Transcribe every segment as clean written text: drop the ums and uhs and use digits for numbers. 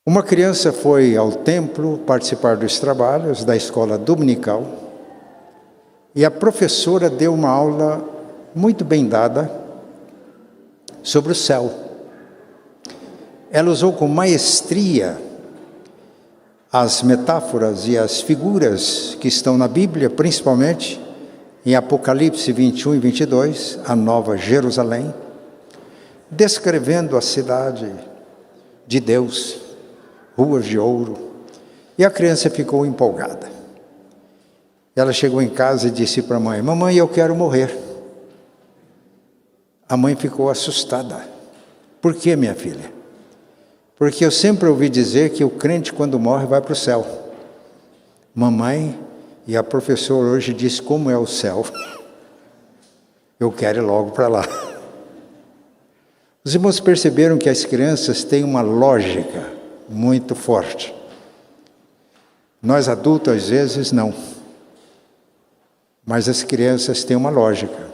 Uma criança foi ao templo participar dos trabalhos da escola dominical e a professora deu uma aula muito bem dada sobre o céu. Ela usou com maestria as metáforas e as figuras que estão na Bíblia, principalmente em Apocalipse 21 e 22, a Nova Jerusalém, descrevendo a cidade de Deus, ruas de ouro, e a criança ficou empolgada. Ela chegou em casa e disse para a mãe: mamãe, eu quero morrer. A mãe ficou assustada. Por que, minha filha? Porque eu sempre ouvi dizer que o crente, quando morre, vai para o céu. Mamãe, e a professora hoje disse como é o céu. Eu quero ir logo para lá. Os irmãos perceberam que as crianças têm uma lógica muito forte. Nós adultos, às vezes, não. Mas as crianças têm uma lógica.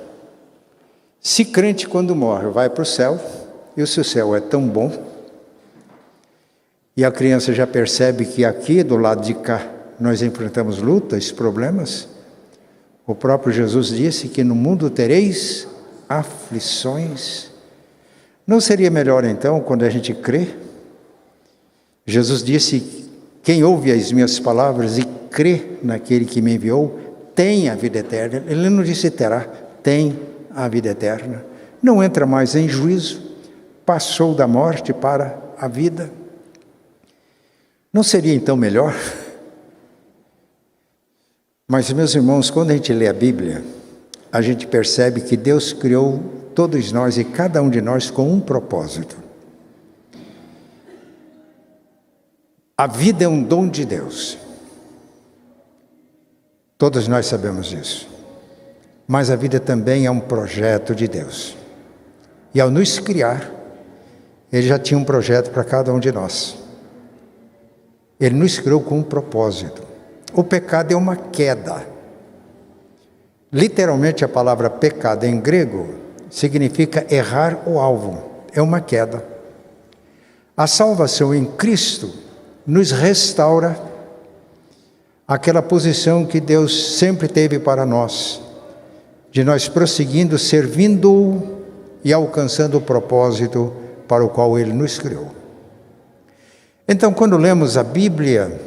Se crente, quando morre, vai para o céu, e o seu céu é tão bom, e a criança já percebe que aqui, do lado de cá, nós enfrentamos lutas, problemas. O próprio Jesus disse que no mundo tereis aflições. Não seria melhor, então, quando a gente crê? Jesus disse: quem ouve as minhas palavras e crê naquele que me enviou, tem a vida eterna. Ele não disse terá, tem a vida eterna. Não entra mais em juízo, passou da morte para a vida. Não seria então melhor? Mas, meus irmãos, quando a gente lê a Bíblia, a gente percebe que Deus criou todos nós e cada um de nós com um propósito. A vida é um dom de Deus. Todos nós sabemos disso. Mas a vida também é um projeto de Deus. E ao nos criar, Ele já tinha um projeto para cada um de nós. Ele nos criou com um propósito. O pecado é uma queda. Literalmente a palavra pecado em grego significa errar o alvo. É uma queda. A salvação em Cristo nos restaura aquela posição que Deus sempre teve para nós, de nós prosseguindo, servindo-o e alcançando o propósito para o qual Ele nos criou. Então, quando lemos a Bíblia,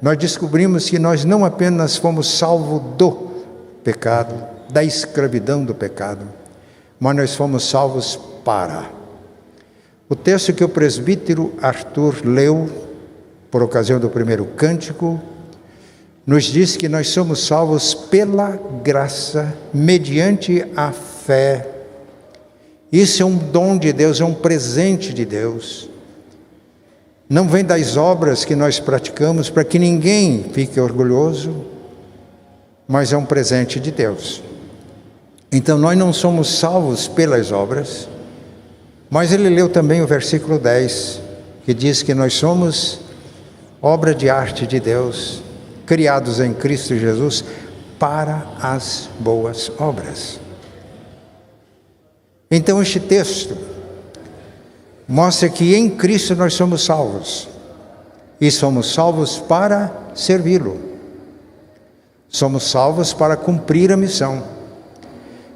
nós descobrimos que nós não apenas fomos salvos do pecado, da escravidão do pecado, mas nós fomos salvos para. O texto que o presbítero Arthur leu, por ocasião do primeiro cântico, nos diz que nós somos salvos pela graça, mediante a fé. Isso é um dom de Deus, é um presente de Deus. Não vem das obras que nós praticamos para que ninguém fique orgulhoso, mas é um presente de Deus. Então nós não somos salvos pelas obras, mas ele leu também o versículo 10, que diz que nós somos obra de arte de Deus, criados em Cristo Jesus para as boas obras. Então este texto mostra que em Cristo nós somos salvos, e somos salvos para servi-lo, somos salvos para cumprir a missão.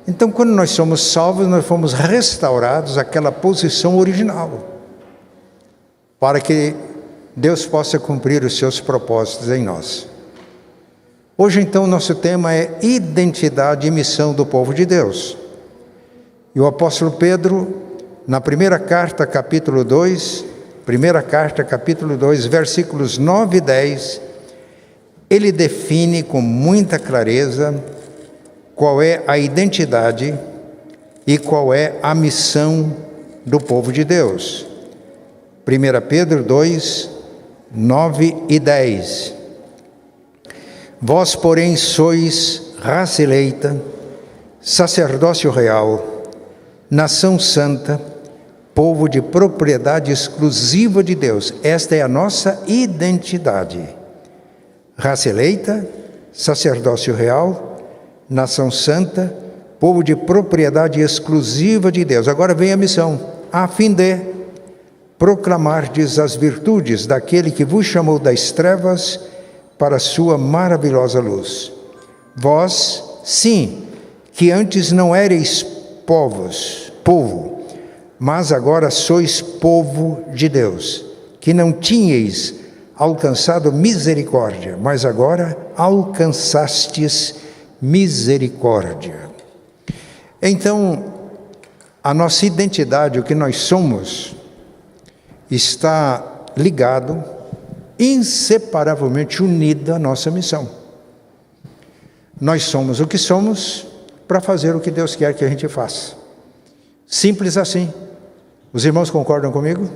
Então, quando nós somos salvos, nós fomos restaurados àquela posição original, para que Deus possa cumprir os seus propósitos em nós. Hoje, então, nosso tema é identidade e missão do povo de Deus. E o apóstolo Pedro, na primeira carta, capítulo 2, versículos 9 e 10, ele define com muita clareza qual é a identidade e qual é a missão do povo de Deus. 1 Pedro 2, 9 e 10. Vós, porém, sois raça eleita, sacerdócio real, nação santa, povo de propriedade exclusiva de Deus. Esta é a nossa identidade. Raça eleita, sacerdócio real, nação santa, povo de propriedade exclusiva de Deus. Agora vem a missão, a fim de proclamardes as virtudes daquele que vos chamou das trevas para a sua maravilhosa luz. Vós, sim, que antes não erais povo, mas agora sois povo de Deus, que não tinhais alcançado misericórdia, mas agora alcançastes misericórdia. Então, a nossa identidade, o que nós somos, está ligado, inseparavelmente unido à nossa missão. Nós somos o que somos para fazer o que Deus quer que a gente faça. Simples assim. Os irmãos concordam comigo?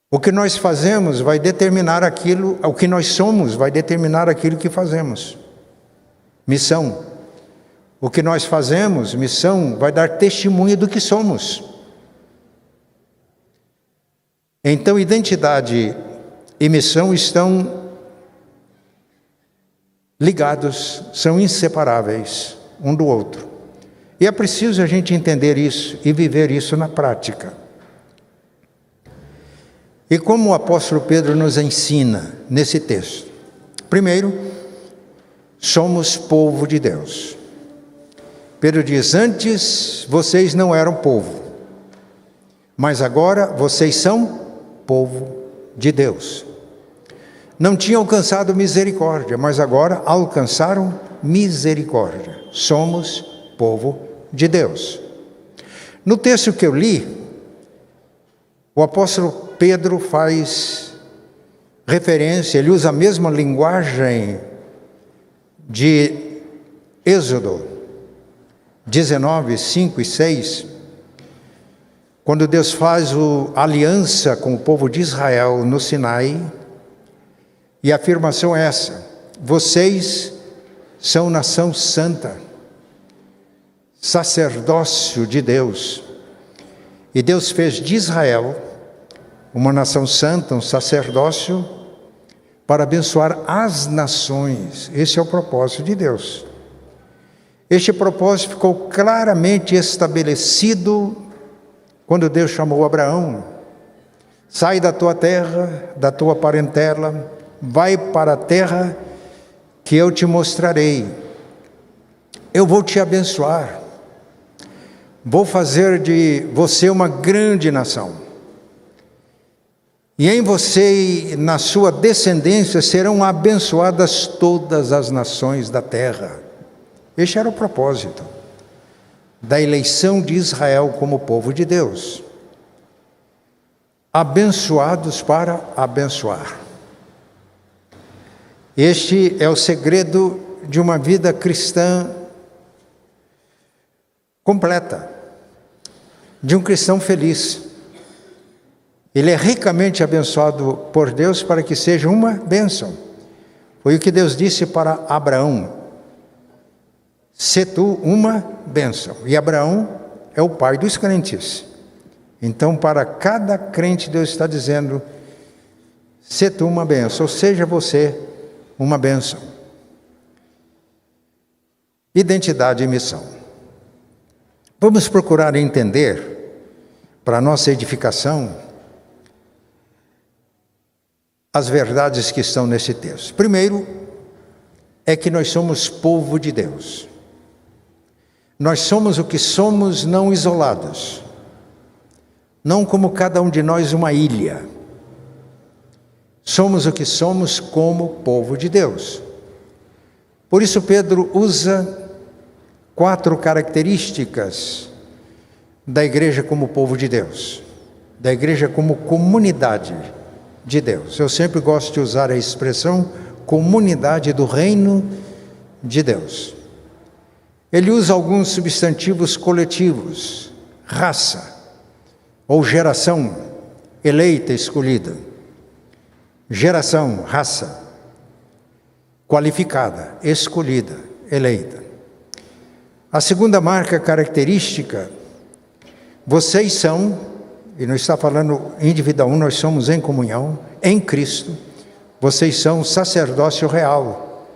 O que nós fazemos vai determinar aquilo, o que nós somos vai determinar aquilo que fazemos. Missão. O que nós fazemos, missão, vai dar testemunho do que somos. Então, identidade e missão estão ligados, são inseparáveis um do outro. E é preciso a gente entender isso e viver isso na prática. E como o apóstolo Pedro nos ensina nesse texto? Primeiro, somos povo de Deus. Pedro diz: antes vocês não eram povo, mas agora vocês são povo de Deus. Não tinham alcançado misericórdia, mas agora alcançaram misericórdia. Somos povo de Deus. No texto que eu li, o apóstolo Pedro faz referência, ele usa a mesma linguagem de Êxodo 19, 5 e 6, quando Deus faz a aliança com o povo de Israel no Sinai, e a afirmação é essa: vocês são nação santa, sacerdócio de Deus. E Deus fez de Israel uma nação santa, um sacerdócio, para abençoar as nações. Esse é o propósito de Deus. Este propósito ficou claramente estabelecido quando Deus chamou Abraão: sai da tua terra, da tua parentela, vai para a terra que eu te mostrarei. Eu vou te abençoar. Vou fazer de você uma grande nação. E em você e na sua descendência serão abençoadas todas as nações da terra. Este era o propósito da eleição de Israel como povo de Deus. Abençoados para abençoar. Este é o segredo de uma vida cristã completa, de um cristão feliz. Ele é ricamente abençoado por Deus para que seja uma bênção. Foi o que Deus disse para Abraão: se tu uma bênção. E Abraão é o pai dos crentes. Então, para cada crente, Deus está dizendo: se tu uma bênção, ou seja, você uma bênção. Identidade e missão. Vamos procurar entender, para a nossa edificação, as verdades que estão nesse texto. Primeiro, é que nós somos povo de Deus. Nós somos o que somos, não isolados. Não como cada um de nós uma ilha. Somos o que somos como povo de Deus. Por isso Pedro usa 4 características da igreja como povo de Deus, da igreja como comunidade de Deus. Eu sempre gosto de usar a expressão comunidade do reino de Deus. Ele usa alguns substantivos coletivos: raça ou geração, eleita, escolhida. Geração, raça, qualificada, escolhida, eleita. A segunda marca característica: vocês são, e não está falando individual, nós somos em comunhão, em Cristo, vocês são sacerdócio real.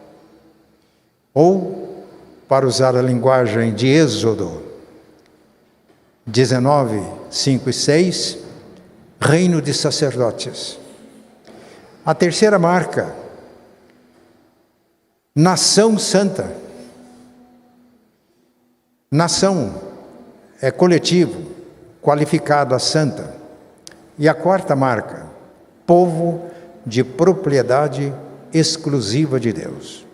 Ou, para usar a linguagem de Êxodo, 19, 5 e 6, reino de sacerdotes. A terceira marca, nação santa. Nação é coletivo, qualificado a santa. E a quarta marca, povo de propriedade exclusiva de Deus.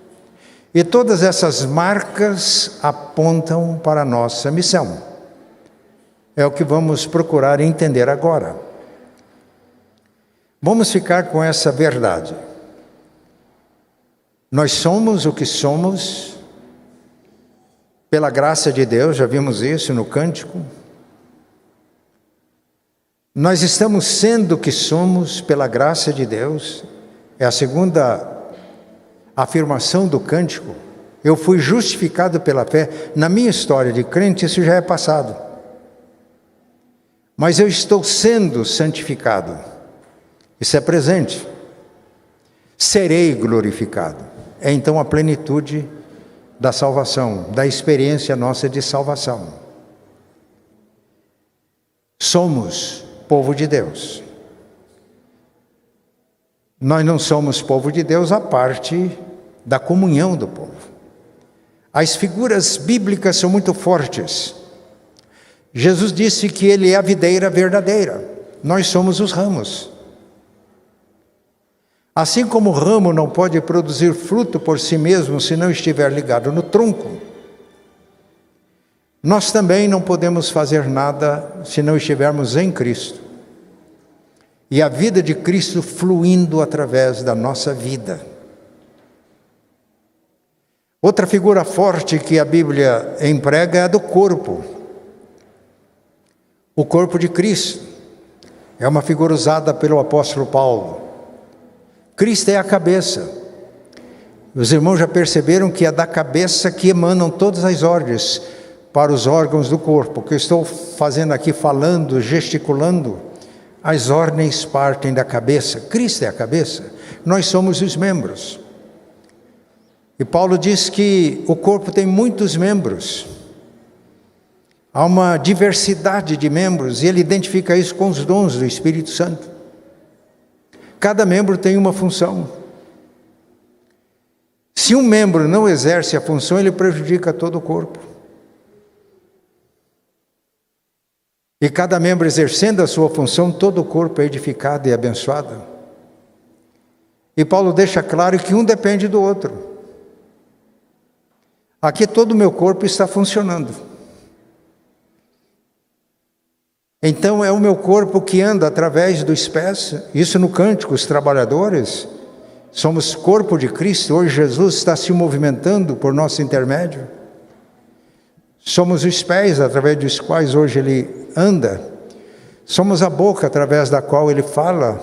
E todas essas marcas apontam para a nossa missão. É o que vamos procurar entender agora. Vamos ficar com essa verdade. Nós somos o que somos pela graça de Deus, já vimos isso no cântico. Nós estamos sendo o que somos pela graça de Deus. É a segunda afirmação do cântico. Eu fui justificado pela fé. Na minha história de crente, isso já é passado. Mas eu estou sendo santificado. Isso é presente. Serei glorificado. É então a plenitude da salvação, da experiência nossa de salvação. Somos povo de Deus. Nós não somos povo de Deus a parte da comunhão do povo. As figuras bíblicas são muito fortes. Jesus disse que Ele é a videira verdadeira. Nós somos os ramos. Assim como o ramo não pode produzir fruto por si mesmo se não estiver ligado no tronco, nós também não podemos fazer nada se não estivermos em Cristo. E a vida de Cristo fluindo através da nossa vida. Outra figura forte que a Bíblia emprega é a do corpo. O corpo de Cristo é uma figura usada pelo apóstolo Paulo. Cristo é a cabeça. Os irmãos já perceberam que é da cabeça que emanam todas as ordens para os órgãos do corpo. O que eu estou fazendo aqui, falando, gesticulando, as ordens partem da cabeça. Cristo é a cabeça. Nós somos os membros. E Paulo diz que o corpo tem muitos membros. Há uma diversidade de membros, e ele identifica isso com os dons do Espírito Santo. Cada membro tem uma função. Se um membro não exerce a função, ele prejudica todo o corpo. E cada membro exercendo a sua função, todo o corpo é edificado e abençoado. E Paulo deixa claro que um depende do outro. Aqui todo o meu corpo está funcionando. Então é o meu corpo que anda através dos pés. Isso no cântico, os trabalhadores. Somos corpo de Cristo. Hoje Jesus está se movimentando por nosso intermédio. Somos os pés através dos quais hoje Ele anda. Somos a boca através da qual Ele fala.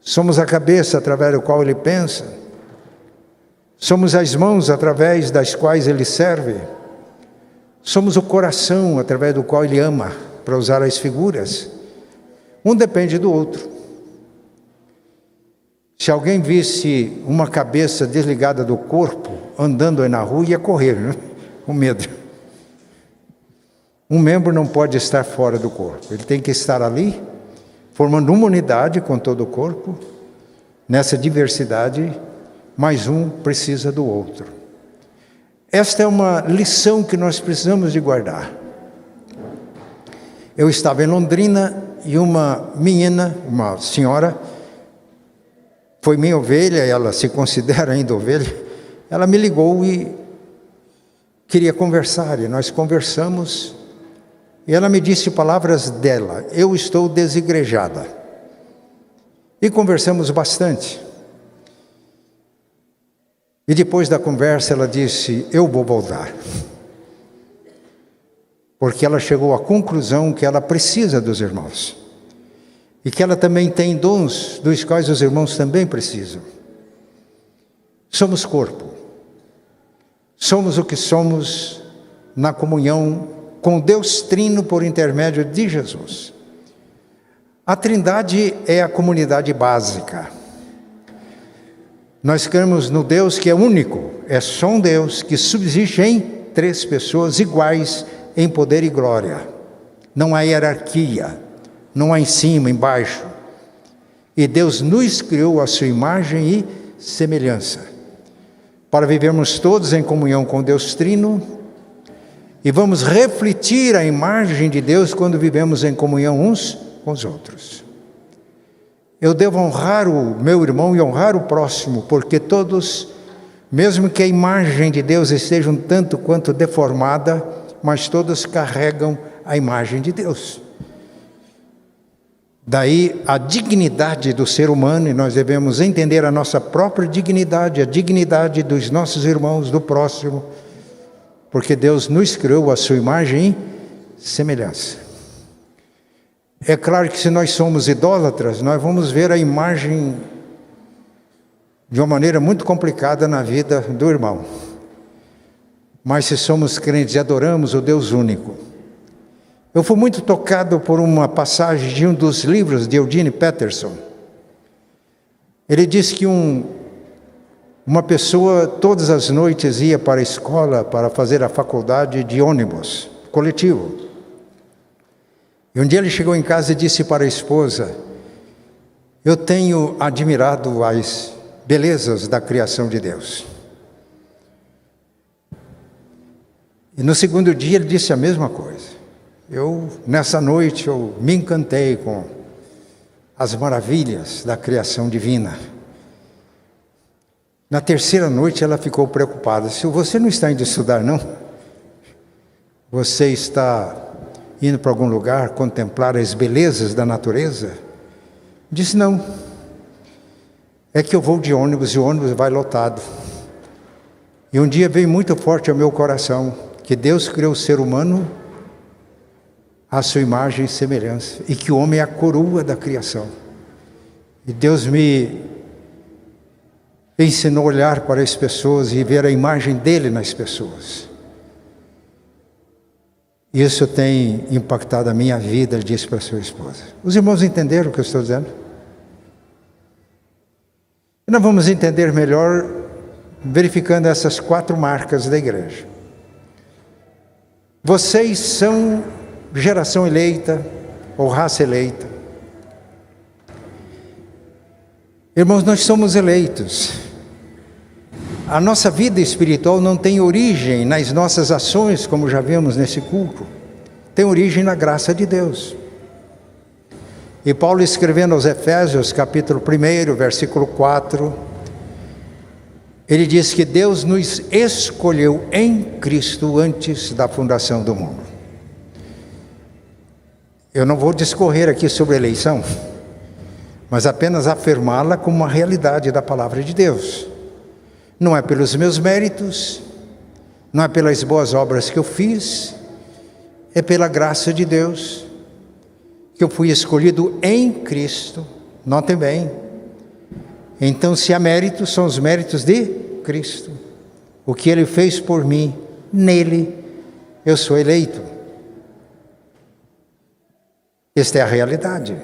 Somos a cabeça através da qual Ele pensa. Somos as mãos através das quais Ele serve. Somos o coração através do qual Ele ama, para usar as figuras. Um depende do outro. Se alguém visse uma cabeça desligada do corpo, andando aí na rua, ia correr, né? Com medo. Um membro não pode estar fora do corpo. Ele tem que estar ali, formando uma unidade com todo o corpo. Nessa diversidade, mais um precisa do outro. Esta é uma lição que nós precisamos de guardar. Eu estava em Londrina e uma menina, uma senhora, foi minha ovelha, ela se considera ainda ovelha, ela me ligou e queria conversar, e nós conversamos, e ela me disse palavras dela: eu estou desigrejada. E conversamos bastante. E depois da conversa ela disse: eu vou voltar. Porque ela chegou à conclusão que ela precisa dos irmãos. E que ela também tem dons dos quais os irmãos também precisam. Somos corpo. Somos o que somos na comunhão com Deus Trino por intermédio de Jesus. A Trindade é a comunidade básica. Nós cremos no Deus que é único. É só um Deus que subsiste em três pessoas iguais em poder e glória. não há hierarquia, não há em cima, embaixo. E Deus nos criou à sua imagem e semelhança, para vivermos todos em comunhão com Deus Trino, e vamos refletir a imagem de Deus quando vivemos em comunhão uns com os outros. Eu devo honrar o meu irmão e honrar o próximo, porque todos, mesmo que a imagem de Deus esteja um tanto quanto deformada, mas todos carregam a imagem de Deus. Daí a dignidade do ser humano, e nós devemos entender a nossa própria dignidade, a dignidade dos nossos irmãos, do próximo, porque Deus nos criou à sua imagem e semelhança. É claro que se nós somos idólatras, nós vamos ver a imagem de uma maneira muito complicada na vida do irmão. Mas se somos crentes e adoramos o Deus único. Eu fui muito tocado por uma passagem de um dos livros de Eugene Peterson. Ele diz que uma pessoa todas as noites ia para a escola para fazer a faculdade de ônibus coletivo. E um dia ele chegou em casa e disse para a esposa: eu tenho admirado as belezas da criação de Deus. E no segundo dia ele disse a mesma coisa. Nessa noite, eu me encantei com as maravilhas da criação divina. Na terceira noite, ela ficou preocupada. Se você não está indo estudar, não? Você está indo para algum lugar contemplar as belezas da natureza? Disse, não. É que eu vou de ônibus e o ônibus vai lotado. E um dia veio muito forte ao meu coração que Deus criou o ser humano à sua imagem e semelhança, e que o homem é a coroa da criação. E Deus me ensinou a olhar para as pessoas e ver a imagem dele nas pessoas. Isso tem impactado a minha vida, ele disse para sua esposa. Os irmãos entenderam o que eu estou dizendo? E nós vamos entender melhor verificando essas 4 marcas da igreja. Vocês são geração eleita ou raça eleita. Irmãos, nós somos eleitos. A nossa vida espiritual não tem origem nas nossas ações, como já vimos nesse culto. Tem origem na graça de Deus. E Paulo, escrevendo aos Efésios, capítulo 1, versículo 4, ele diz que Deus nos escolheu em Cristo antes da fundação do mundo. Eu não vou discorrer aqui sobre a eleição, mas apenas afirmá-la como uma realidade da palavra de Deus. Não é pelos meus méritos, não é pelas boas obras que eu fiz, é pela graça de Deus que eu fui escolhido em Cristo. Notem bem. Então, se há méritos, são os méritos de Cristo. O que Ele fez por mim, nele eu sou eleito. Esta é a realidade.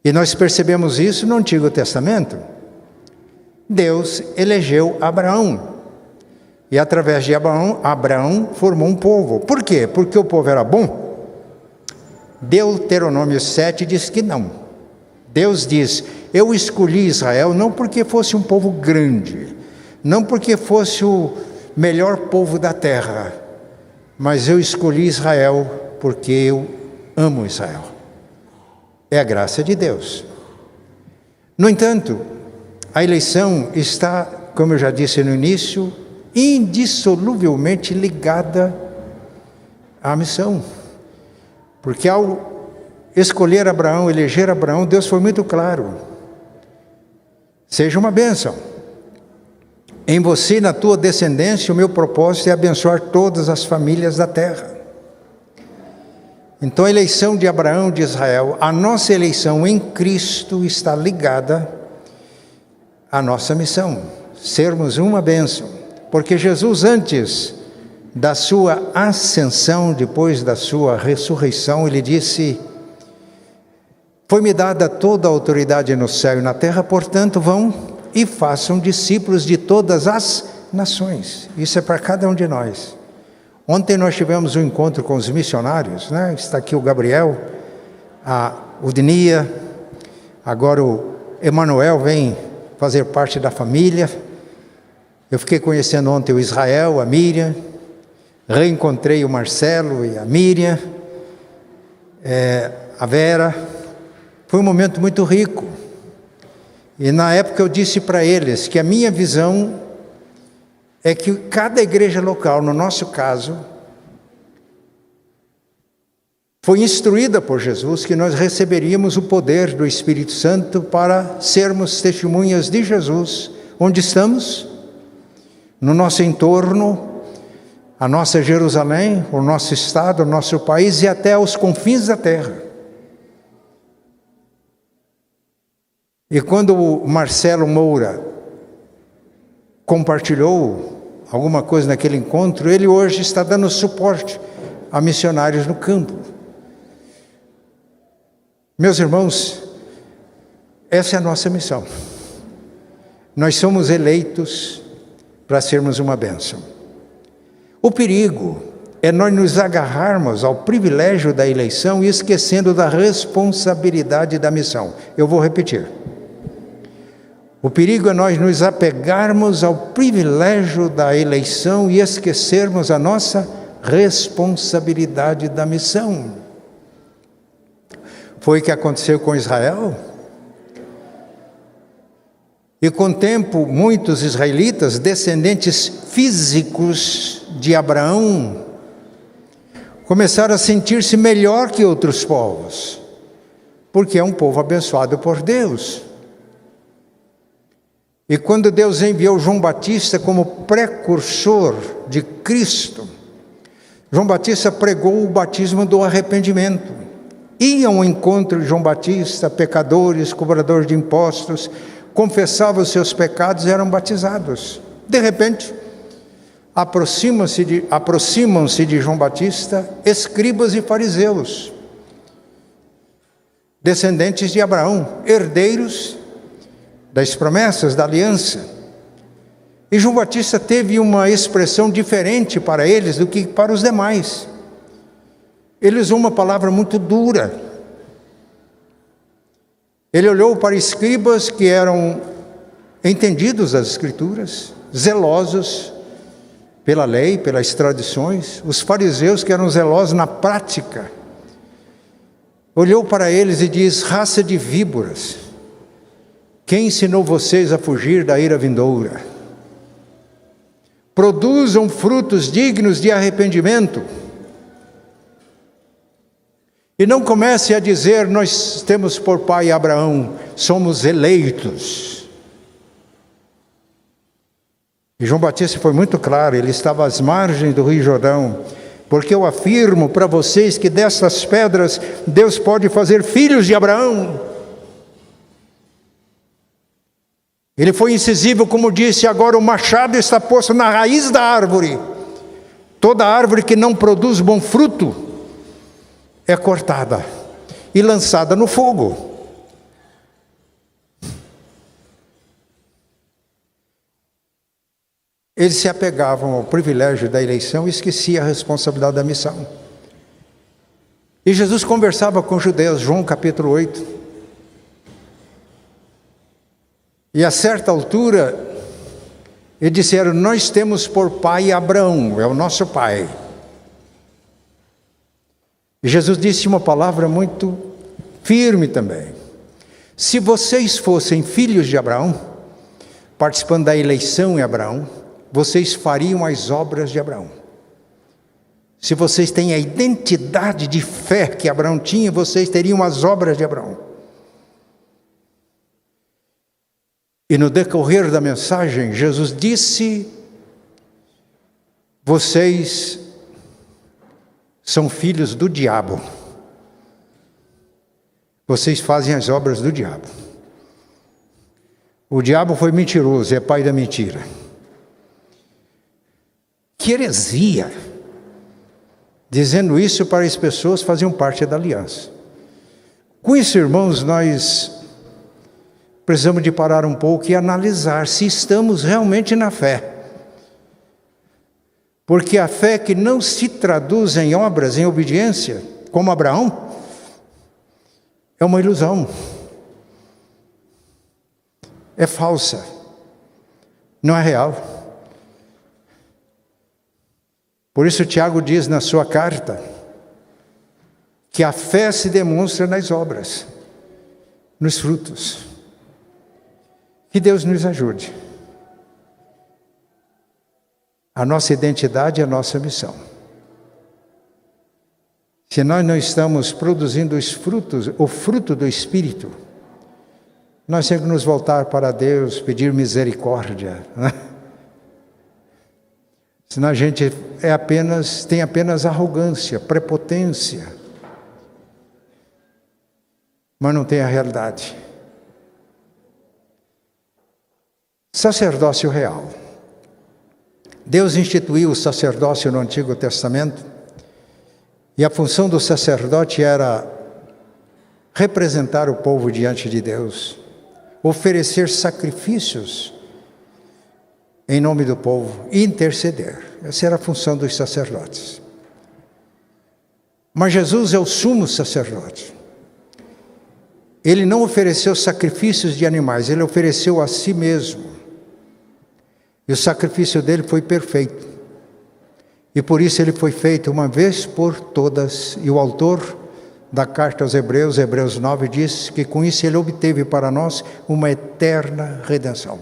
E nós percebemos isso no Antigo Testamento. Deus elegeu Abraão. E através de Abraão formou um povo. Por quê? Porque o povo era bom? Deuteronômio 7 diz que não. Deus diz, eu escolhi Israel não porque fosse um povo grande, não porque fosse o melhor povo da terra, mas eu escolhi Israel porque eu amo Israel. É a graça de Deus. No entanto, a eleição está, como eu já disse no início, indissoluvelmente ligada à missão. Porque ao escolher Abraão, eleger Abraão, Deus foi muito claro. Seja uma bênção. Em você e na tua descendência, o meu propósito é abençoar todas as famílias da terra. Então a eleição de Abraão de Israel, a nossa eleição em Cristo está ligada à nossa missão. Sermos uma bênção. Porque Jesus, antes da sua ascensão, depois da sua ressurreição, ele disse, foi-me dada toda a autoridade no céu e na terra, portanto vão e façam discípulos de todas as nações. Isso é para cada um de nós. Ontem nós tivemos um encontro com os missionários, né? Está aqui o Gabriel, a Udnia, agora o Emanuel vem fazer parte da família. Eu fiquei conhecendo ontem o Israel, a Miriam, reencontrei o Marcelo e a Miriam, a Vera. Foi um momento muito rico. E na época eu disse para eles que a minha visão é que cada igreja local, no nosso caso, foi instruída por Jesus que nós receberíamos o poder do Espírito Santo para sermos testemunhas de Jesus, onde estamos, no nosso entorno, a nossa Jerusalém, o nosso estado, o nosso país e até os confins da terra. E quando o Marcelo Moura compartilhou alguma coisa naquele encontro, ele hoje está dando suporte a missionários no campo. Meus irmãos, essa é a nossa missão. Nós somos eleitos para sermos uma bênção. O perigo é nós nos agarrarmos ao privilégio da eleição e esquecendo da responsabilidade da missão. Eu vou repetir. O perigo é nós nos apegarmos ao privilégio da eleição e esquecermos a nossa responsabilidade da missão. Foi o que aconteceu com Israel. E com o tempo, muitos israelitas, descendentes físicos de Abraão, começaram a sentir-se melhor que outros povos, porque é um povo abençoado por Deus. E quando Deus enviou João Batista como precursor de Cristo, João Batista pregou o batismo do arrependimento. Iam ao encontro de João Batista, pecadores, cobradores de impostos, confessavam os seus pecados e eram batizados. De repente, aproximam-se de João Batista escribas e fariseus, descendentes de Abraão, herdeiros das promessas da aliança. E João Batista teve uma expressão diferente para eles do que para os demais. Ele usou uma palavra muito dura. Ele olhou para escribas que eram entendidos das Escrituras, zelosos pela lei, pelas tradições, os fariseus que eram zelosos na prática. Olhou para eles e diz: raça de víboras, quem ensinou vocês a fugir da ira vindoura? Produzam frutos dignos de arrependimento. E não comece a dizer: nós temos por pai Abraão, somos eleitos. E João Batista foi muito claro, ele estava às margens do Rio Jordão, porque eu afirmo para vocês que dessas pedras Deus pode fazer filhos de Abraão. Ele foi incisivo, como disse: agora o machado está posto na raiz da árvore. Toda árvore que não produz bom fruto é cortada e lançada no fogo. Eles se apegavam ao privilégio da eleição e esqueciam a responsabilidade da missão. E Jesus conversava com os judeus, João capítulo 8. E a certa altura, eles disseram: nós temos por pai Abraão, é o nosso pai. E Jesus disse uma palavra muito firme também: se vocês fossem filhos de Abraão, participando da eleição em Abraão, vocês fariam as obras de Abraão. Se vocês têm a identidade de fé que Abraão tinha, vocês teriam as obras de Abraão. E no decorrer da mensagem, Jesus disse: vocês são filhos do diabo. Vocês fazem as obras do diabo. O diabo foi mentiroso, é pai da mentira. Que heresia! Dizendo isso para as pessoas que faziam parte da aliança. Com isso, irmãos, nós precisamos de parar um pouco e analisar se estamos realmente na fé. Porque a fé que não se traduz em obras, em obediência, como Abraão, é uma ilusão. É falsa. Não é real. Por isso Tiago diz na sua carta que a fé se demonstra nas obras, nos frutos. Que Deus nos ajude. A nossa identidade é a nossa missão. Se nós não estamos produzindo os frutos, o fruto do Espírito, nós temos que nos voltar para Deus, pedir misericórdia, né? Senão a gente tem apenas arrogância, prepotência, mas não tem a realidade. Sacerdócio real. Deus instituiu o sacerdócio no Antigo Testamento, e a função do sacerdote era representar o povo diante de Deus, oferecer sacrifícios em nome do povo e interceder. Essa era a função dos sacerdotes. Mas Jesus é o sumo sacerdote. Ele não ofereceu sacrifícios de animais, ele ofereceu a si mesmo. E o sacrifício dele foi perfeito. E por isso ele foi feito uma vez por todas. E o autor da carta aos Hebreus, Hebreus 9, diz que com isso ele obteve para nós uma eterna redenção.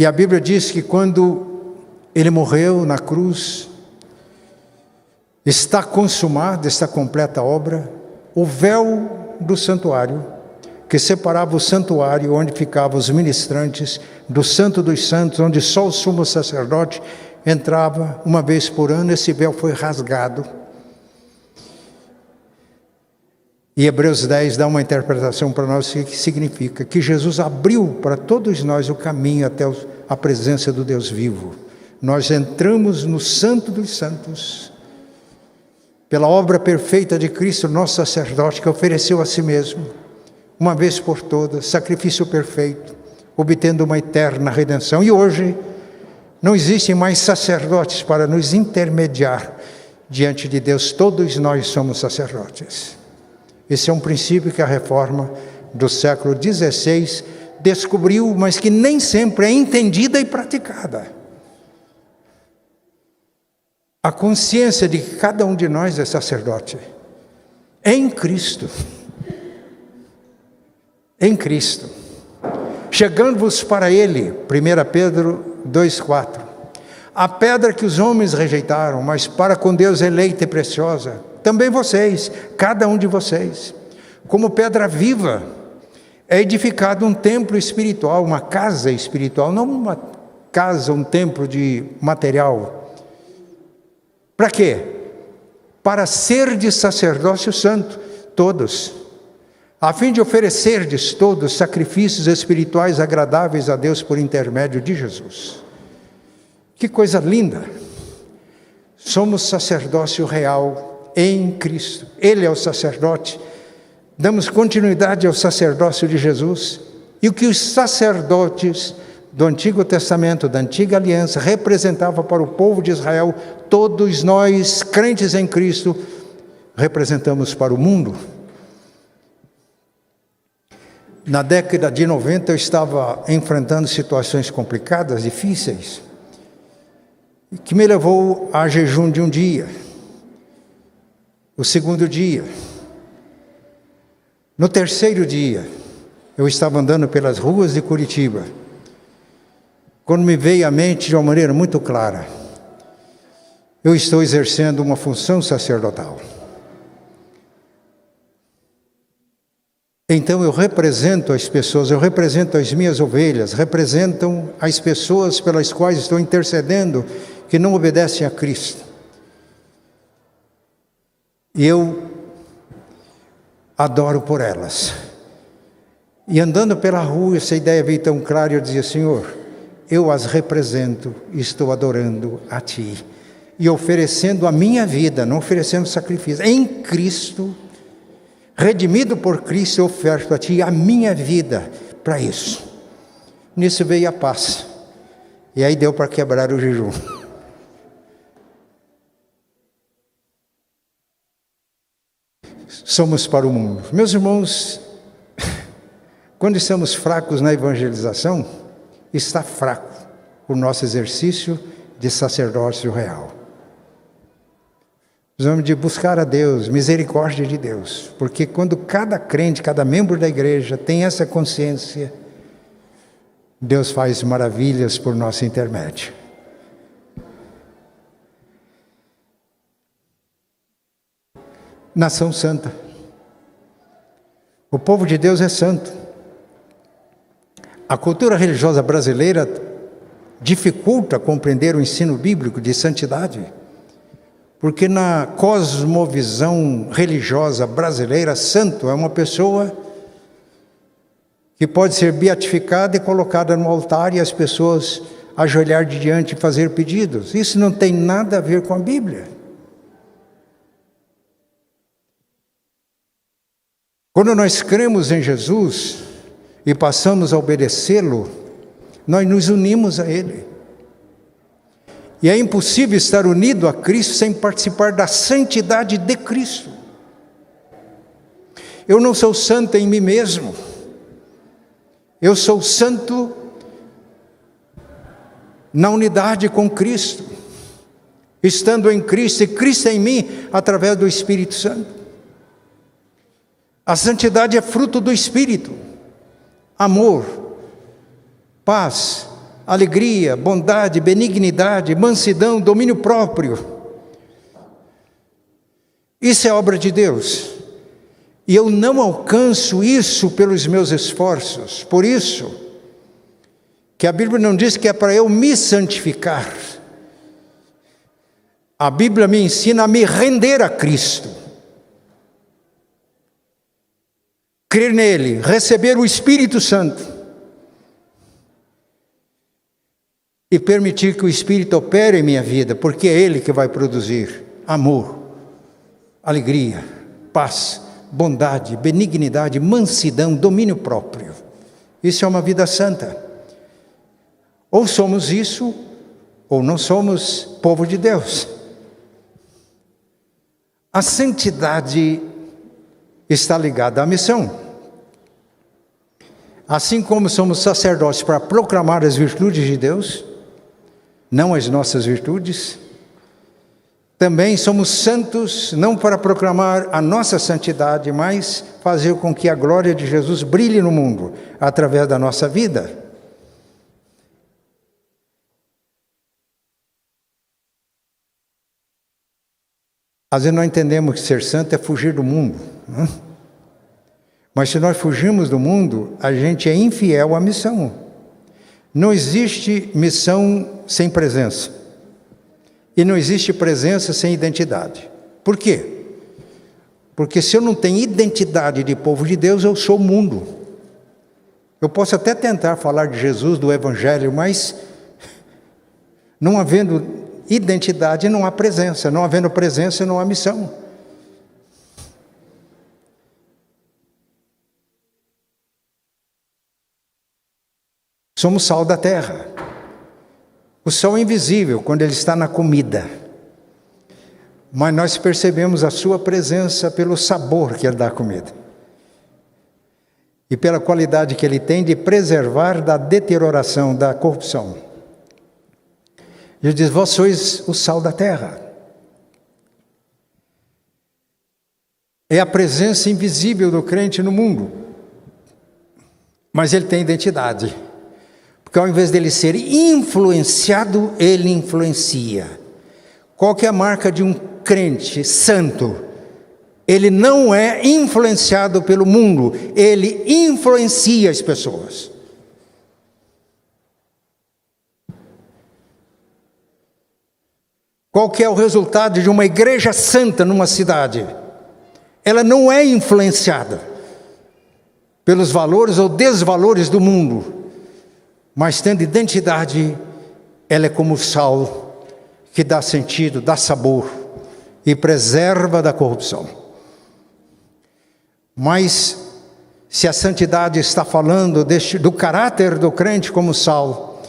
E a Bíblia diz que quando ele morreu na cruz, está consumada, está completa a obra, o véu do santuário, que separava o santuário onde ficavam os ministrantes, do Santo dos Santos, onde só o sumo sacerdote entrava uma vez por ano, esse véu foi rasgado. E Hebreus 10 dá uma interpretação para nós que significa que Jesus abriu para todos nós o caminho até a presença do Deus vivo. Nós entramos no Santo dos Santos, pela obra perfeita de Cristo, nosso sacerdote, que ofereceu a si mesmo, uma vez por todas, sacrifício perfeito, obtendo uma eterna redenção. E hoje, não existem mais sacerdotes para nos intermediar diante de Deus. Todos nós somos sacerdotes. Esse é um princípio que a reforma do século XVI descobriu, mas que nem sempre é entendida e praticada. A consciência de que cada um de nós é sacerdote em Cristo. Em Cristo. Chegando-vos para Ele, 1 Pedro 2,4. A pedra que os homens rejeitaram, mas para com Deus eleita e preciosa, também vocês, cada um de vocês, como pedra viva, é edificado um templo espiritual, uma casa espiritual, não uma casa, um templo de material. Para quê? Para ser de sacerdócio santo, todos, a fim de oferecerdes todos sacrifícios espirituais agradáveis a Deus por intermédio de Jesus. Que coisa linda! Somos sacerdócio real em Cristo. Ele é o sacerdote. Damos continuidade ao sacerdócio de Jesus. E o que os sacerdotes do Antigo Testamento, da Antiga Aliança, representavam para o povo de Israel, todos nós, crentes em Cristo, representamos para o mundo. Na década de 90 eu estava enfrentando situações complicadas, difíceis, que me levou a jejum de um dia. O segundo dia. No terceiro dia, eu estava andando pelas ruas de Curitiba, quando me veio à mente de uma maneira muito clara: eu estou exercendo uma função sacerdotal. Então eu represento as pessoas, eu represento as minhas ovelhas, representam as pessoas pelas quais estou intercedendo, que não obedecem a Cristo. E eu adoro por elas. E andando pela rua, essa ideia veio tão clara, eu dizia: Senhor, eu as represento e estou adorando a Ti. E oferecendo a minha vida, não oferecendo sacrifício, em Cristo, redimido por Cristo, eu oferto a Ti a minha vida para isso. Nisso veio a paz. E aí deu para quebrar o jejum. Somos para o mundo. Meus irmãos, quando estamos fracos na evangelização, está fraco o nosso exercício de sacerdócio real. Precisamos de buscar a Deus, misericórdia de Deus, porque quando cada crente, cada membro da igreja tem essa consciência, Deus faz maravilhas por nosso intermédio. Nação santa. O povo de Deus é santo. A cultura religiosa brasileira dificulta compreender o ensino bíblico de santidade, porque na cosmovisão religiosa brasileira, santo é uma pessoa que pode ser beatificada e colocada no altar e as pessoas ajoelhar de diante e fazer pedidos. Isso não tem nada a ver com a Bíblia. Quando nós cremos em Jesus e passamos a obedecê-lo, nós nos unimos a Ele. E é impossível estar unido a Cristo sem participar da santidade de Cristo. Eu não sou santo em mim mesmo. Eu sou santo na unidade com Cristo, estando em Cristo e Cristo em mim através do Espírito Santo. A santidade é fruto do Espírito. Amor, paz, alegria, bondade, benignidade, mansidão, domínio próprio. Isso é obra de Deus. E eu não alcanço isso pelos meus esforços. Por isso que a Bíblia não diz que é para eu me santificar. A Bíblia me ensina a me render a Cristo. Crer nele, receber o Espírito Santo e permitir que o Espírito opere em minha vida, porque é Ele que vai produzir amor, alegria, paz, bondade, benignidade, mansidão, domínio próprio. Isso é uma vida santa. Ou somos isso, ou não somos povo de Deus. A santidade está ligada à missão. Assim como somos sacerdotes para proclamar as virtudes de Deus, não as nossas virtudes, também somos santos não para proclamar a nossa santidade, mas fazer com que a glória de Jesus brilhe no mundo através da nossa vida. Às vezes nós entendemos que ser santo é fugir do mundo, né? Mas se nós fugirmos do mundo, a gente é infiel à missão. Não existe missão sem presença. E não existe presença sem identidade. Por quê? Porque se eu não tenho identidade de povo de Deus, eu sou mundo. Eu posso até tentar falar de Jesus, do Evangelho, mas não havendo identidade, não há presença. Não havendo presença, não há missão. Somos sal da terra. O sal é invisível quando ele está na comida. Mas nós percebemos a sua presença pelo sabor que ele dá à comida. E pela qualidade que ele tem de preservar da deterioração, da corrupção. Ele diz, vós sois o sal da terra. É a presença invisível do crente no mundo. Mas ele tem identidade. Porque ao invés dele ser influenciado, ele influencia. Qual que é a marca de um crente santo? Ele não é influenciado pelo mundo, ele influencia as pessoas. Qual que é o resultado de uma igreja santa numa cidade? Ela não é influenciada pelos valores ou desvalores do mundo. Mas tendo identidade, ela é como o sal, que dá sentido, dá sabor e preserva da corrupção. Mas, se a santidade está falando do caráter do crente como sal,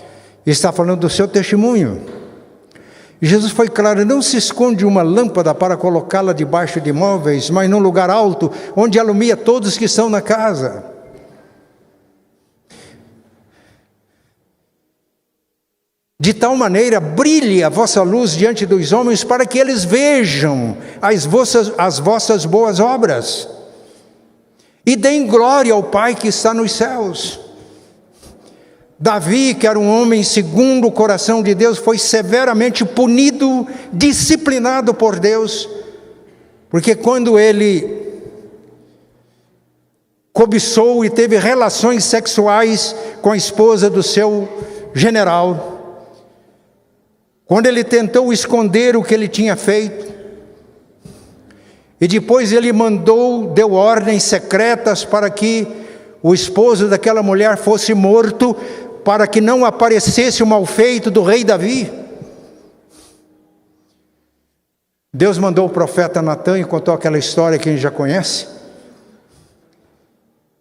Está falando do seu testemunho. E Jesus foi claro: não se esconde uma lâmpada para colocá-la debaixo de móveis, mas num lugar alto, onde alumia todos que estão na casa. De tal maneira brilhe a vossa luz diante dos homens, para que eles vejam as vossas boas obras e deem glória ao Pai que está nos céus. Davi, que era um homem segundo o coração de Deus, foi severamente punido, disciplinado por Deus, porque quando ele cobiçou e teve relações sexuais com a esposa do seu general, quando ele tentou esconder o que ele tinha feito, e depois ele deu ordens secretas para que o esposo daquela mulher fosse morto, para que não aparecesse o malfeito do rei Davi. Deus mandou o profeta Natã e contou aquela história que a gente já conhece.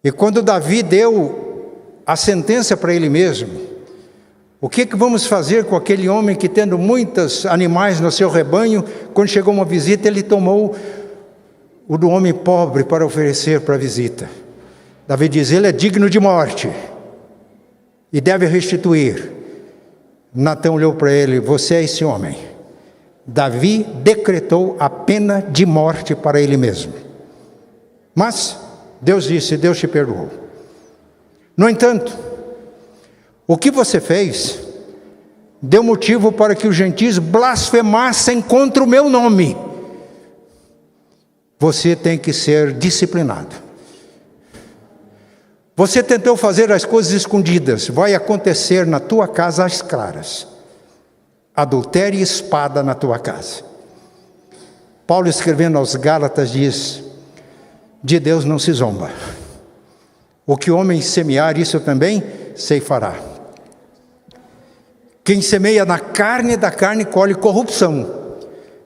E quando Davi deu a sentença para ele mesmo, o que vamos fazer com aquele homem que, tendo muitos animais no seu rebanho, quando chegou uma visita, ele tomou o do homem pobre para oferecer para a visita? Davi diz: ele é digno de morte e deve restituir. Natã olhou para ele: você é esse homem. Davi decretou a pena de morte para ele mesmo. Mas Deus disse: Deus te perdoou. No entanto, o que você fez deu motivo para que os gentios blasfemassem contra o meu nome. Você tem que ser disciplinado. Você tentou fazer as coisas escondidas, vai acontecer na tua casa às claras. Adultério e espada na tua casa. Paulo, escrevendo aos Gálatas, diz: de Deus não se zomba. O que o homem semear, isso também ceifará. Quem semeia na carne, da carne colhe corrupção.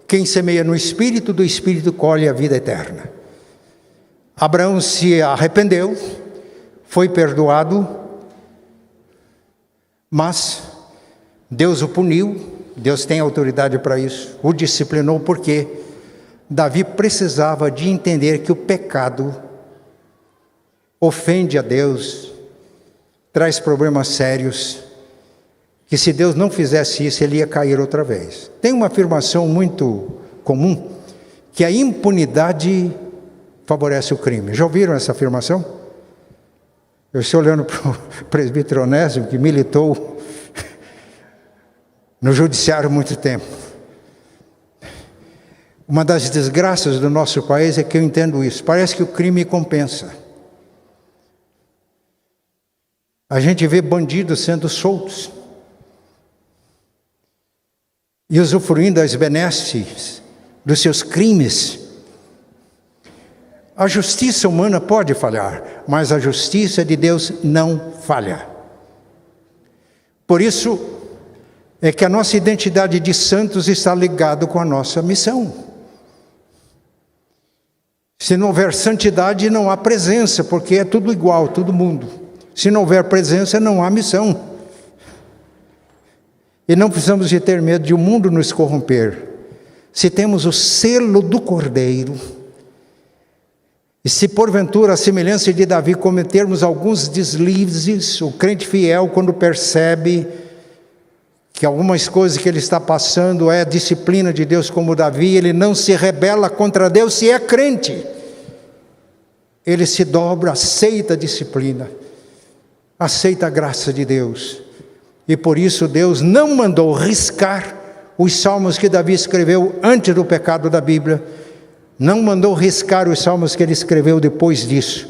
Quem semeia no Espírito, do Espírito colhe a vida eterna. Abraão se arrependeu, foi perdoado, mas Deus o puniu. Deus tem autoridade para isso. O disciplinou porque Davi precisava de entender que o pecado ofende a Deus, traz problemas sérios, que se Deus não fizesse isso, ele ia cair outra vez. Tem uma afirmação muito comum, que a impunidade favorece o crime. Já ouviram essa afirmação? Eu estou olhando para o presbítero Onésimo, que militou no judiciário há muito tempo. Uma das desgraças do nosso país é que eu entendo isso. Parece que o crime compensa. A gente vê bandidos sendo soltos e usufruindo das benesses dos seus crimes. A justiça humana pode falhar, mas a justiça de Deus não falha. Por isso é que a nossa identidade de santos está ligada com a nossa missão. Se não houver santidade, não há presença, porque é tudo igual, todo mundo. Se não houver presença, não há missão. E não precisamos de ter medo de o mundo nos corromper. Se temos o selo do Cordeiro, e se porventura, a semelhança de Davi, cometermos alguns deslizes, o crente fiel, quando percebe que algumas coisas que ele está passando é a disciplina de Deus, como Davi, ele não se rebela contra Deus se é crente. Ele se dobra, aceita a disciplina, aceita a graça de Deus. E por isso Deus não mandou riscar os salmos que Davi escreveu antes do pecado da Bíblia. Não mandou riscar os salmos que ele escreveu depois disso.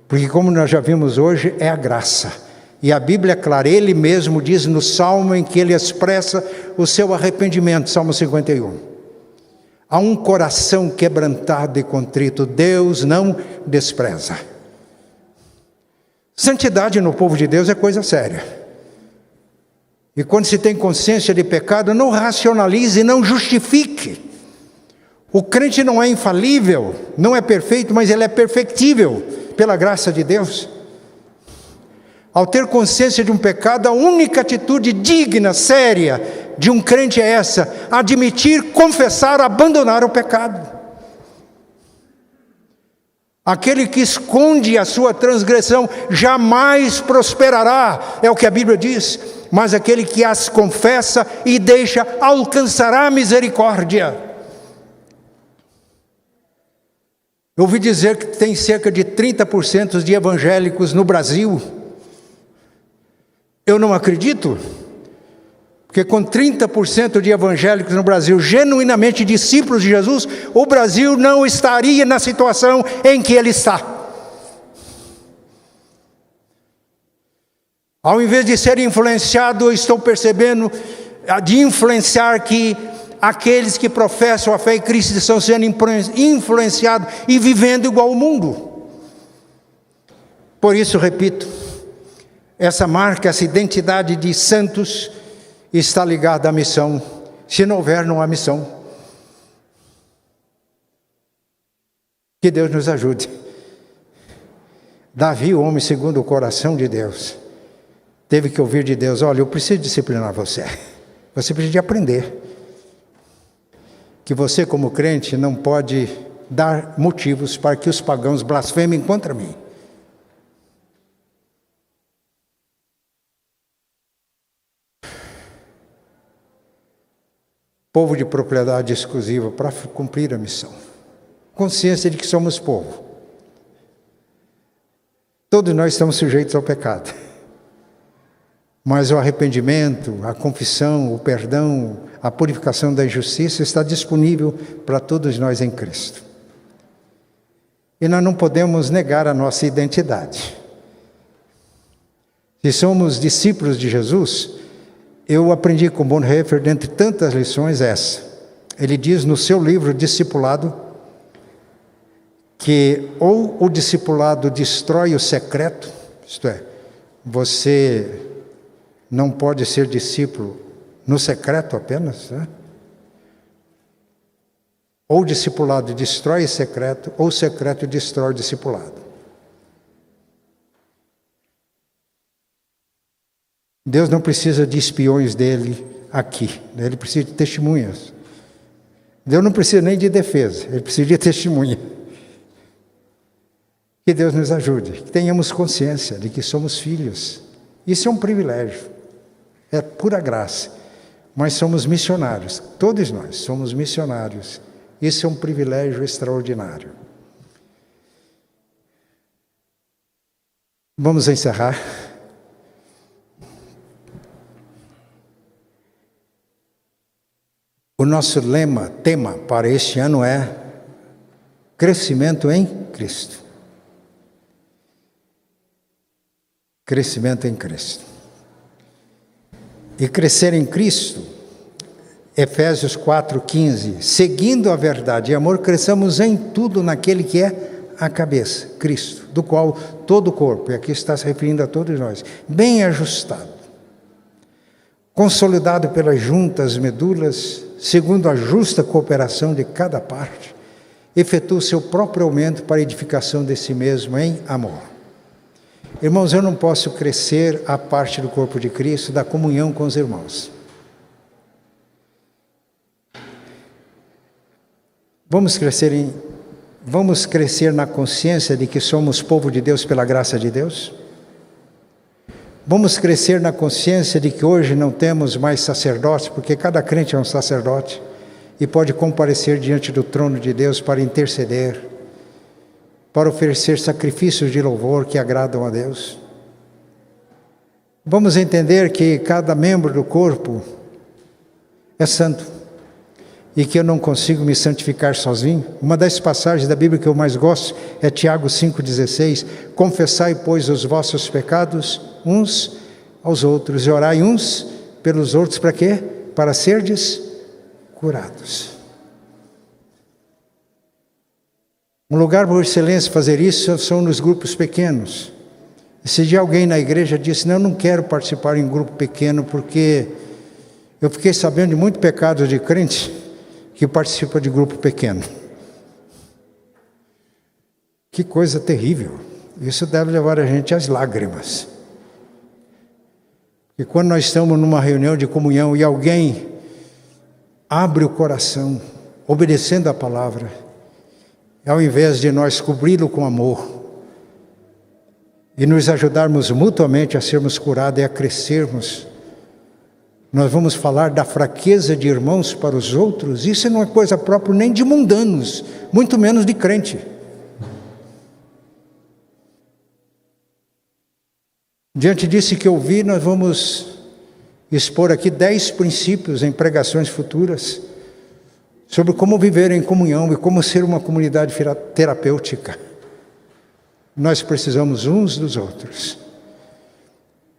Porque, como nós já vimos hoje, é a graça. E a Bíblia é clara, ele mesmo diz no salmo em que ele expressa o seu arrependimento, Salmo 51. Há um coração quebrantado e contrito, Deus não despreza. Santidade no povo de Deus é coisa séria. E quando se tem consciência de pecado, não racionalize, não justifique. O crente não é infalível, não é perfeito, mas ele é perfectível pela graça de Deus. Ao ter consciência de um pecado, a única atitude digna, séria de um crente é essa: admitir, confessar, abandonar o pecado. Aquele que esconde a sua transgressão jamais prosperará, é o que a Bíblia diz, mas aquele que as confessa e deixa alcançará a misericórdia. Eu ouvi dizer que tem cerca de 30% de evangélicos no Brasil. Eu não acredito, porque com 30% de evangélicos no Brasil, genuinamente discípulos de Jesus, o Brasil não estaria na situação em que ele está. Ao invés de ser influenciado, eu estou percebendo de influenciar que aqueles que professam a fé em Cristo estão sendo influenciados e vivendo igual ao mundo. Por isso, repito, essa marca, essa identidade de santos está ligada à missão. Se não houver, não há missão. Que Deus nos ajude. Davi, o homem segundo o coração de Deus, teve que ouvir de Deus: olha, eu preciso disciplinar você. Você precisa de aprender que você, como crente, não pode dar motivos para que os pagãos blasfemem contra mim. Povo de propriedade exclusiva para cumprir a missão. Consciência de que somos povo. Todos nós estamos sujeitos ao pecado. Mas o arrependimento, a confissão, o perdão, a purificação da injustiça está disponível para todos nós em Cristo. E nós não podemos negar a nossa identidade. Se somos discípulos de Jesus, eu aprendi com Bonhoeffer, dentre tantas lições, essa. Ele diz no seu livro Discipulado, que ou o discipulado destrói o secreto, isto é, você não pode ser discípulo no secreto apenas, né? Ou o discipulado destrói o secreto, ou o secreto destrói o discipulado. Deus não precisa de espiões dele aqui, ele precisa de testemunhas. Deus não precisa nem de defesa, ele precisa de testemunha. Que Deus nos ajude, que tenhamos consciência de que somos filhos. Isso é um privilégio, é pura graça, mas somos missionários, todos nós somos missionários. Isso é um privilégio extraordinário. Vamos encerrar. O nosso tema para este ano é crescimento em Cristo. Crescimento em Cristo. E crescer em Cristo, Efésios 4:15, seguindo a verdade e amor, cresçamos em tudo naquele que é a cabeça, Cristo, do qual todo o corpo, e aqui está se referindo a todos nós, bem ajustado, consolidado pelas juntas medulas, segundo a justa cooperação de cada parte, efetua o seu próprio aumento para a edificação de si mesmo em amor. Irmãos, eu não posso crescer a parte do corpo de Cristo da comunhão com os irmãos. Vamos crescer na consciência de que somos povo de Deus pela graça de Deus? Vamos crescer na consciência de que hoje não temos mais sacerdotes, porque cada crente é um sacerdote e pode comparecer diante do trono de Deus para interceder, para oferecer sacrifícios de louvor que agradam a Deus. Vamos entender que cada membro do corpo é santo e que eu não consigo me santificar sozinho. Uma das passagens da Bíblia que eu mais gosto é Tiago 5,16. Confessai, pois, os vossos pecados uns aos outros e orai uns pelos outros para quê? Para serdes curados. Um lugar por excelência fazer isso são nos grupos pequenos. Esse dia alguém na igreja disse: não, eu não quero participar em grupo pequeno porque eu fiquei sabendo de muito pecado de crente que participa de grupo pequeno. Que coisa terrível. Isso deve levar a gente às lágrimas. E quando nós estamos numa reunião de comunhão e alguém abre o coração, obedecendo a palavra, ao invés de nós cobri-lo com amor e nos ajudarmos mutuamente a sermos curados e a crescermos, nós vamos falar da fraqueza de irmãos para os outros. Isso não é coisa própria nem de mundanos, muito menos de crente. Diante disso que eu vi, nós vamos expor aqui 10 princípios em pregações futuras sobre como viver em comunhão e como ser uma comunidade terapêutica. Nós precisamos uns dos outros.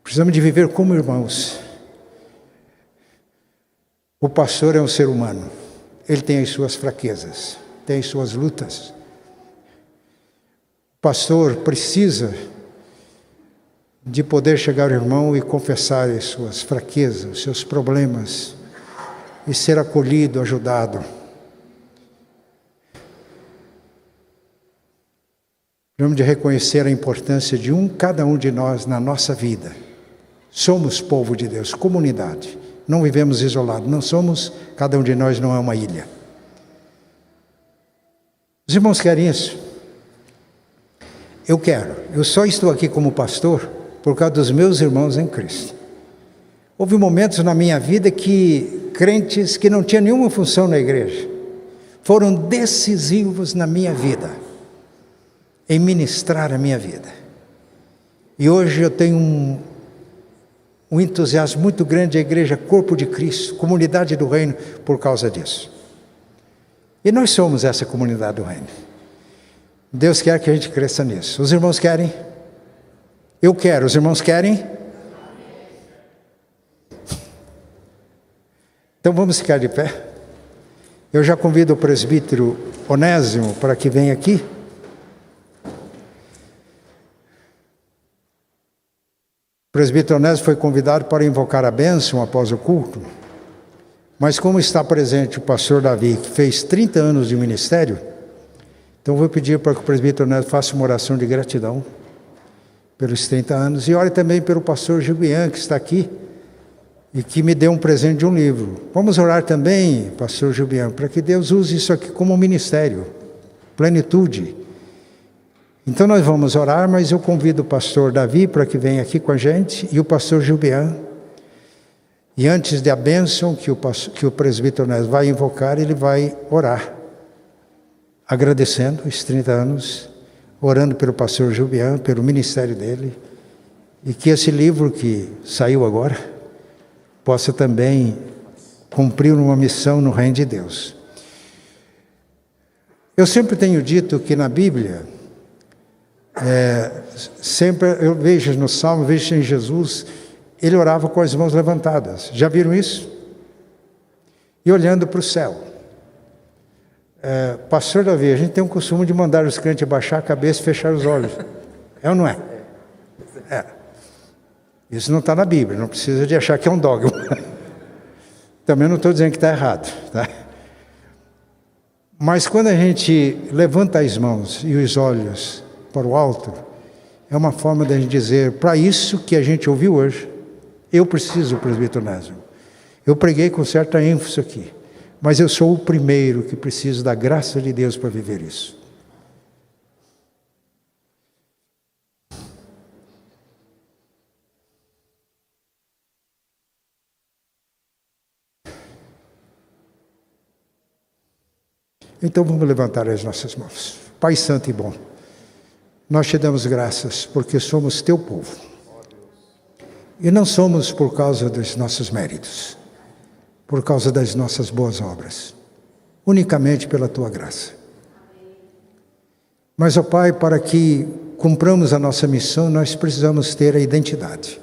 Precisamos de viver como irmãos. O pastor é um ser humano. Ele tem as suas fraquezas, tem as suas lutas. O pastor precisa de poder chegar ao irmão e confessar as suas fraquezas, os seus problemas, e ser acolhido, ajudado. Precisamos de reconhecer a importância de cada um de nós na nossa vida. Somos povo de Deus, comunidade. Não vivemos isolados, não somos, cada um de nós não é uma ilha. Os irmãos querem isso? Eu quero. Eu só estou aqui como pastor por causa dos meus irmãos em Cristo. Houve momentos na minha vida que crentes que não tinham nenhuma função na igreja foram decisivos na minha vida, em ministrar a minha vida. E hoje eu tenho um entusiasmo muito grande à igreja, corpo de Cristo, comunidade do reino, por causa disso. E nós somos essa comunidade do reino. Deus quer que a gente cresça nisso. Os irmãos querem? Eu quero. Os irmãos querem? Então vamos ficar de pé. Eu já convido o presbítero Onésimo para que venha aqui. O presbítero Onésimo foi convidado para invocar a bênção após o culto, mas como está presente o pastor Davi, que fez 30 anos de ministério, então vou pedir para que o presbítero Onésimo faça uma oração de gratidão pelos 30 anos, e ore também pelo pastor Gilbian, que está aqui, e que me deu um presente de um livro. Vamos orar também, pastor Gilbian, para que Deus use isso aqui como um ministério, plenitude. Então nós vamos orar, mas eu convido o pastor Davi para que venha aqui com a gente, e o pastor Gilbian. E antes da bênção que o presbítero Onésimo vai invocar, ele vai orar, agradecendo os 30 anos, orando pelo pastor Gilbian, pelo ministério dele, e que esse livro que saiu agora possa também cumprir uma missão no reino de Deus. Eu sempre tenho dito que na Bíblia, sempre eu vejo no Salmo, vejo em Jesus, ele orava com as mãos levantadas. Já viram isso? E olhando para o céu. Pastor Davi, a gente tem um costume de mandar os crentes baixar a cabeça e fechar os olhos. É ou não é? Isso não está na Bíblia, não precisa de achar que é um dogma. Também não estou dizendo que está errado, tá? Mas quando a gente levanta as mãos e os olhos para o alto, é uma forma de a gente dizer, para isso que a gente ouviu hoje, eu preciso, presbítero Onésimo. Eu preguei com certa ênfase aqui, mas eu sou o primeiro que preciso da graça de Deus para viver isso. Então vamos levantar as nossas mãos. Pai Santo e bom, nós te damos graças porque somos teu povo. E não somos por causa dos nossos méritos, por causa das nossas boas obras, unicamente pela tua graça. Mas, ó Pai, para que cumpramos a nossa missão, nós precisamos ter a identidade.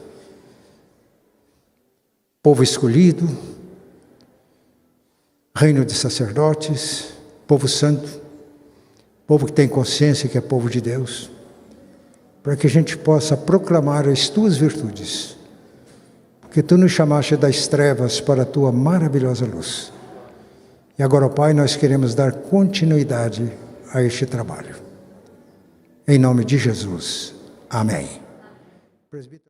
Povo escolhido, reino de sacerdotes, povo santo, povo que tem consciência que é povo de Deus, para que a gente possa proclamar as tuas virtudes, porque tu nos chamaste das trevas para a tua maravilhosa luz. E agora, Pai, nós queremos dar continuidade a este trabalho. Em nome de Jesus. Amém.